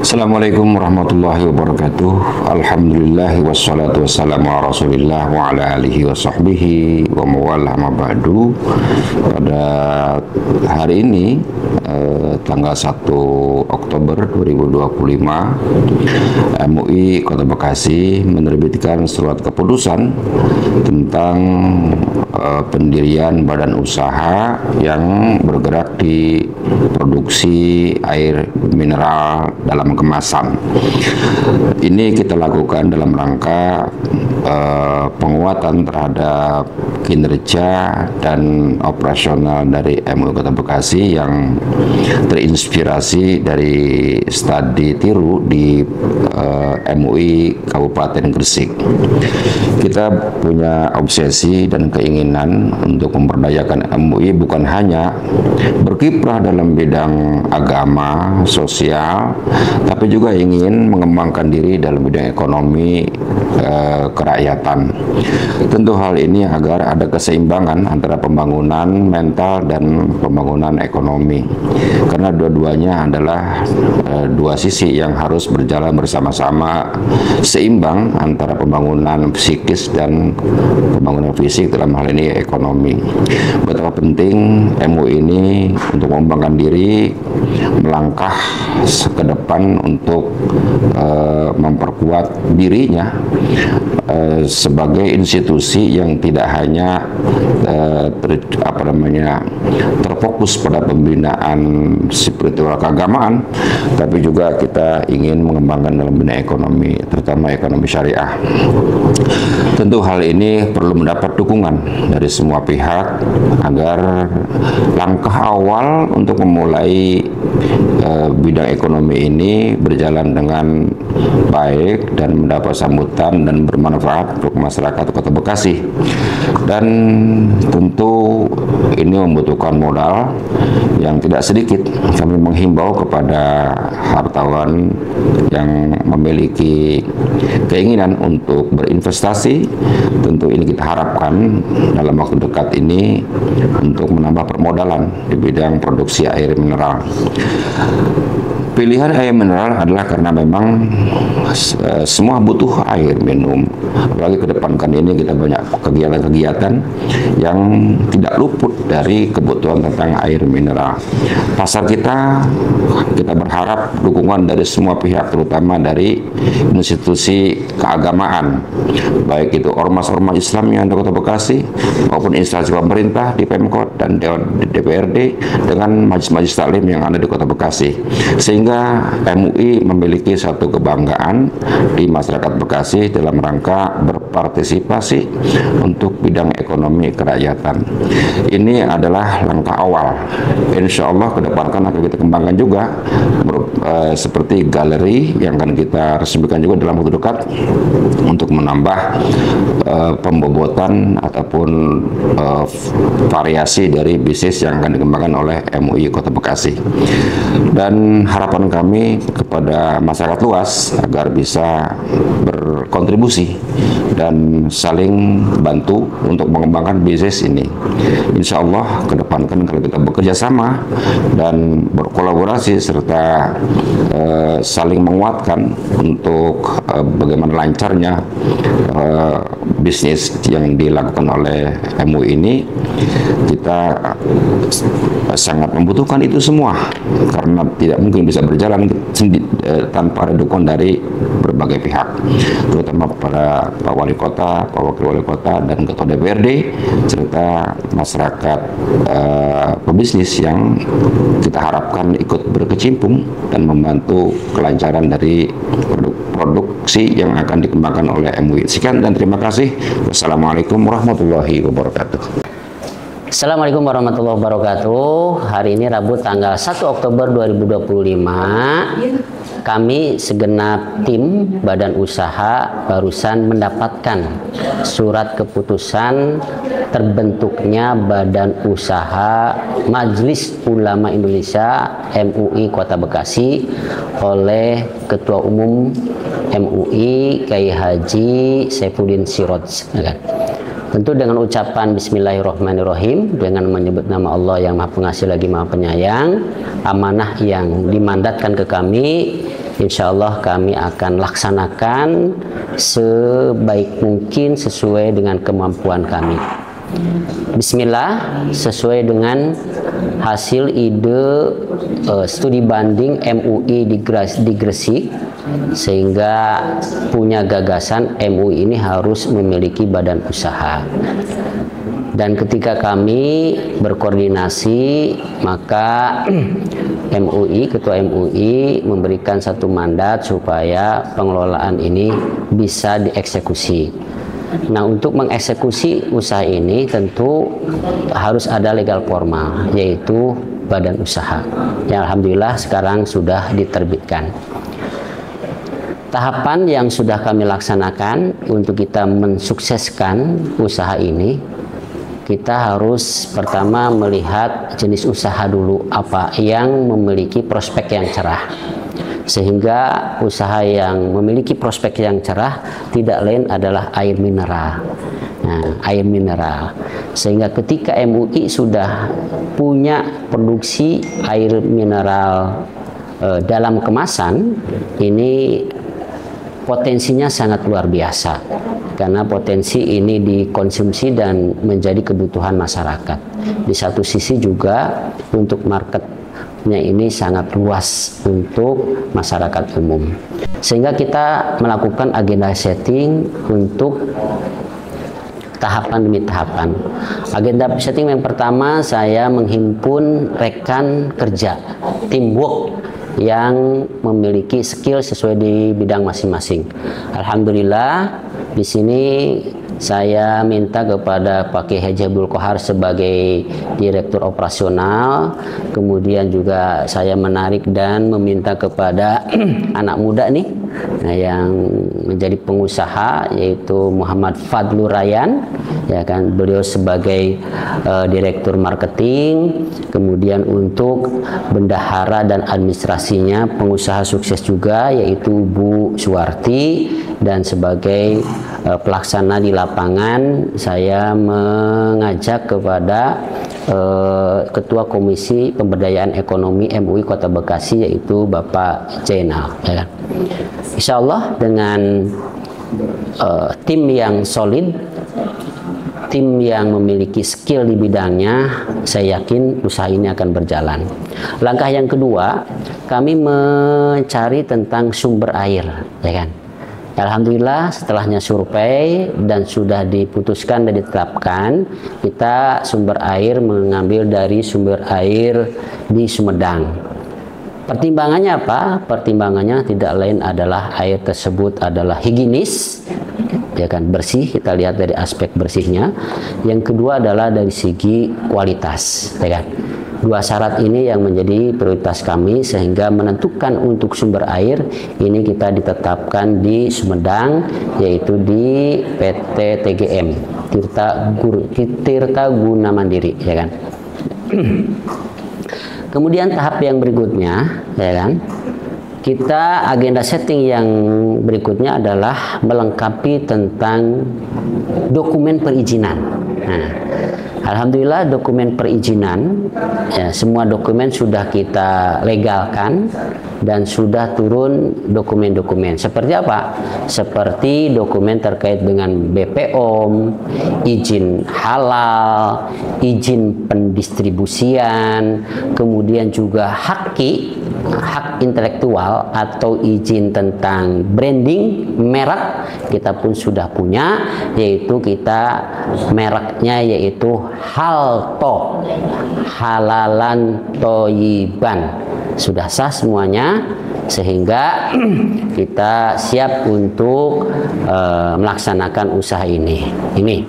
Assalamualaikum warahmatullahi wabarakatuh. Alhamdulillah wassalatu wassalamu ala rasulillah wa ala alihi wa sahbihi wa mawalah ma ba'du. Pada hari ini tanggal 1 Oktober 2025, MUI Kota Bekasi menerbitkan surat keputusan tentang pendirian badan usaha yang bergerak di produksi air mineral dalam kemasan. Ini kita lakukan dalam rangka penguatan terhadap kinerja dan operasional dari MUI Kota Bekasi yang terinspirasi dari studi tiru di MUI Kabupaten Gresik. Kita punya obsesi dan keinginan untuk memberdayakan MUI bukan hanya berkiprah dalam bidang agama, sosial, tapi juga ingin mengembangkan diri dalam bidang ekonomi kerakyatan. Tentu hal ini agar ada keseimbangan antara pembangunan mental dan pembangunan ekonomi, karena dua-duanya adalah dua sisi yang harus berjalan bersama-sama, seimbang antara pembangunan psikis dan pembangunan fisik, dalam hal ini ekonomi. Betapa penting MUI ini untuk mengembangkan diri, melangkah ke depan untuk memperkuat dirinya sebagai institusi yang tidak hanya terfokus pada pembinaan spiritual keagamaan, tapi juga kita ingin mengembangkan dalam bidang ekonomi, terutama ekonomi syariah. Tentu hal ini perlu mendapat dukungan dari semua pihak agar langkah awal untuk memulai bidang ekonomi ini berjalan dengan baik dan mendapat sambutan dan bermanfaat untuk masyarakat Kota Bekasi. Dan tentu ini membutuhkan modal yang tidak sedikit. Kami menghimbau kepada hartawan yang memiliki keinginan untuk berinvestasi, tentu ini kita harapkan dalam waktu dekat ini untuk menambah permodalan di bidang produksi air mineral. Pilihan air mineral adalah karena memang semua butuh air minum. Apalagi kedepankan ini kita banyak kegiatan-kegiatan yang tidak luput dari kebutuhan tentang air mineral. Pasar kita berharap dukungan dari semua pihak, terutama dari institusi keagamaan, baik itu ormas-ormas Islam yang ada di Kota Bekasi maupun instansi pemerintah di Pemkot dan di DPRD dengan majelis-majelis taklim yang ada di Kota Bekasi, sehingga MUI memiliki satu kebanggaan di masyarakat Bekasi dalam rangka berpartisipasi untuk bidang ekonomi kerakyatan. Ini adalah langkah awal. Insya Allah ke depan akan kita kembangkan juga seperti galeri yang akan kita resmikan juga dalam waktu dekat untuk menambah pembobotan ataupun variasi dari bisnis yang akan dikembangkan oleh MUI Kota Bekasi. Dan harapan kami kepada masyarakat luas agar bisa berkontribusi dan saling bantu untuk mengembangkan bisnis ini. Insya Allah ke depan kan kalau kita bekerja sama dan berkolaborasi serta saling menguatkan untuk bagaimana lancarnya bisnis yang dilakukan oleh MUI ini, kita sangat membutuhkan itu semua, karena tidak mungkin bisa berjalan tanpa ada dukungan dari berbagai pihak, terutama para Pak Wali Kota, Pak Wakil Wali Kota, dan Ketua DPRD, serta masyarakat pebisnis yang kita harapkan ikut berkecimpung dan membantu kelancaran dari produksi yang akan dikembangkan oleh MUI. Sekian dan terima kasih. Wassalamualaikum warahmatullahi wabarakatuh. Assalamualaikum warahmatullahi wabarakatuh. Hari ini Rabu tanggal 1 Oktober 2025, kami segenap tim badan usaha barusan mendapatkan surat keputusan terbentuknya Badan Usaha Majelis Ulama Indonesia MUI Kota Bekasi oleh Ketua Umum MUI Kiai Haji Saifuddin Siroj. Tentu dengan ucapan Bismillahirrahmanirrahim, dengan menyebut nama Allah yang Maha Pengasih lagi Maha Penyayang, amanah yang dimandatkan ke kami insya Allah kami akan laksanakan sebaik mungkin sesuai dengan kemampuan kami. Bismillah, sesuai dengan hasil ide studi banding MUI di Gresik, sehingga punya gagasan MUI ini harus memiliki badan usaha. Dan ketika kami berkoordinasi, maka MUI, Ketua MUI memberikan satu mandat supaya pengelolaan ini bisa dieksekusi. Nah, untuk mengeksekusi usaha ini tentu harus ada legal formal, yaitu badan usaha, yang alhamdulillah sekarang sudah diterbitkan. Tahapan yang sudah kami laksanakan untuk kita mensukseskan usaha ini, kita harus pertama melihat jenis usaha dulu apa yang memiliki prospek yang cerah. Sehingga usaha yang memiliki prospek yang cerah tidak lain adalah air mineral. Nah, air mineral. Sehingga ketika MUI sudah punya produksi air mineral dalam kemasan, ini potensinya sangat luar biasa. Karena potensi ini dikonsumsi dan menjadi kebutuhan masyarakat. Di satu sisi juga untuk market ini sangat luas untuk masyarakat umum, sehingga kita melakukan agenda setting untuk tahapan demi tahapan. Agenda setting yang pertama, saya menghimpun rekan kerja, teamwork yang memiliki skill sesuai di bidang masing-masing. Alhamdulillah di sini saya minta kepada Pak Kiai Haji Abdul Qohar sebagai direktur operasional, kemudian juga saya menarik dan meminta kepada anak muda nih yang menjadi pengusaha, yaitu Muhammad Fadlur Rayyan, ya kan, beliau sebagai direktur marketing, kemudian untuk bendahara dan administrasinya pengusaha sukses juga, yaitu Bu Suwarti, dan sebagai pelaksana di lapangan saya mengajak kepada Ketua Komisi Pemberdayaan Ekonomi MUI Kota Bekasi, yaitu Bapak Zainal, ya kan. Insya Allah dengan tim yang solid, tim yang memiliki skill di bidangnya, saya yakin usaha ini akan berjalan. Langkah yang kedua, kami mencari tentang sumber air, ya kan. Alhamdulillah setelahnya survei dan sudah diputuskan dan ditetapkan, kita sumber air mengambil dari sumber air di Sumedang. Pertimbangannya apa? Pertimbangannya tidak lain adalah air tersebut adalah higienis, ya kan, bersih. Kita lihat dari aspek bersihnya. Yang kedua adalah dari segi kualitas, ya kan. Dua syarat ini yang menjadi prioritas kami, sehingga menentukan untuk sumber air ini kita ditetapkan di Sumedang, yaitu di PT TGM, Tirta Guna Mandiri, ya kan. Kemudian tahap yang berikutnya, ya kan, kita agenda setting yang berikutnya adalah melengkapi tentang dokumen perizinan. Nah, alhamdulillah dokumen perizinan, ya, semua dokumen sudah kita legalkan dan sudah turun dokumen-dokumen. Seperti apa? Seperti dokumen terkait dengan BPOM, izin halal, izin pendistribusian, kemudian juga hak intelektual atau izin tentang branding merek kita pun sudah punya, yaitu kita mereknya yaitu Halto, halalan toyiban, sudah sah semuanya, sehingga kita siap untuk melaksanakan usaha ini. Ini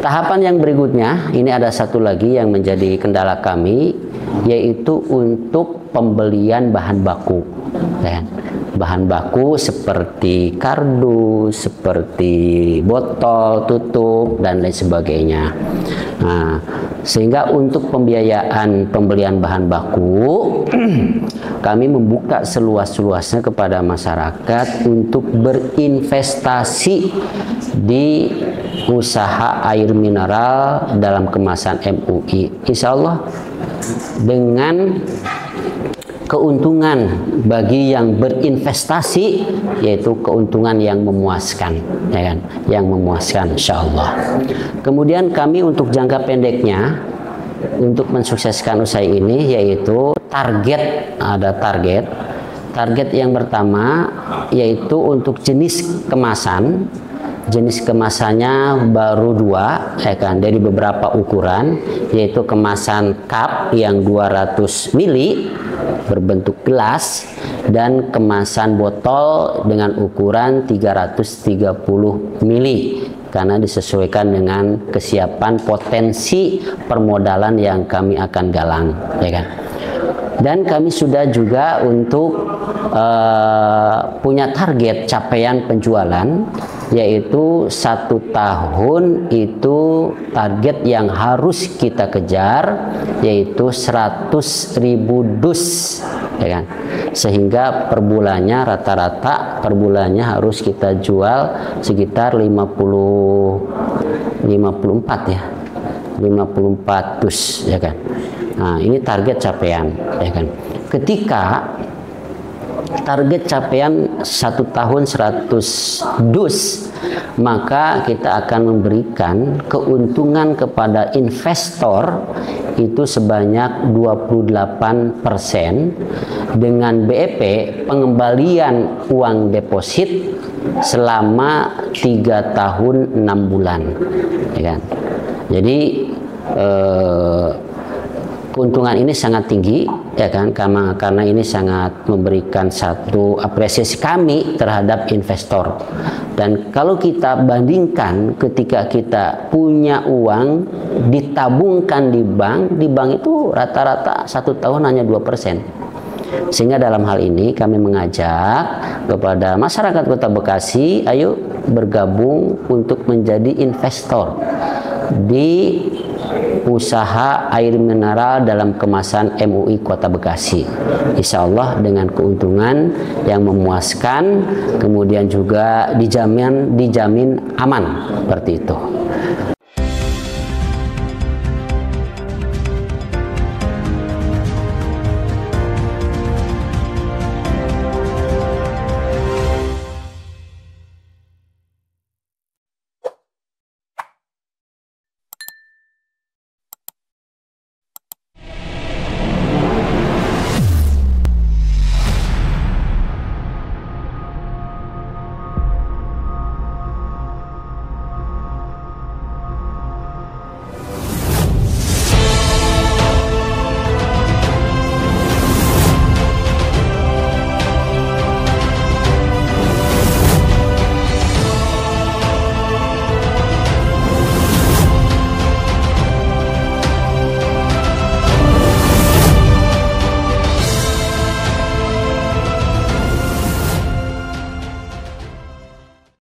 tahapan yang berikutnya. Ini ada satu lagi yang menjadi kendala kami, yaitu untuk pembelian bahan baku, ya. Bahan baku seperti kardus, seperti botol tutup dan lain sebagainya. Nah, sehingga untuk pembiayaan pembelian bahan baku kami membuka seluas-luasnya kepada masyarakat untuk berinvestasi di usaha air mineral dalam kemasan MUI. Insya Allah dengan keuntungan bagi yang berinvestasi, yaitu keuntungan yang memuaskan, ya kan? Yang memuaskan, insyaallah. Kemudian kami untuk jangka pendeknya, untuk mensukseskan usaha ini, yaitu target, ada target. Target yang pertama yaitu untuk jenis kemasan. Jenis kemasannya baru 2, ya kan, dari beberapa ukuran, yaitu kemasan cup yang 200 mili berbentuk gelas dan kemasan botol dengan ukuran 330 mili, karena disesuaikan dengan kesiapan potensi permodalan yang kami akan galang, ya kan. Dan kami sudah juga untuk punya target capaian penjualan, yaitu 1 tahun itu target yang harus kita kejar, yaitu 100.000 dus, ya kan? Sehingga per bulannya rata-rata per bulannya harus kita jual sekitar 54 ya, 54 dus, ya kan. Nah, ini target capaian, ya kan. Ketika target capaian 1 tahun 100 dus, maka kita akan memberikan keuntungan kepada investor itu sebanyak 28% dengan BEP pengembalian uang deposit selama 3 tahun 6 bulan, ya kan. Jadi keuntungan ini sangat tinggi, ya kan, karena ini sangat memberikan satu apresiasi kami terhadap investor. Dan kalau kita bandingkan ketika kita punya uang ditabungkan di bank itu rata-rata 1 tahun hanya 2%. Sehingga dalam hal ini kami mengajak kepada masyarakat Kota Bekasi, ayo bergabung untuk menjadi investor di usaha air mineral dalam kemasan MUI Kota Bekasi. Insya Allah dengan keuntungan yang memuaskan, kemudian juga dijamin aman, seperti itu.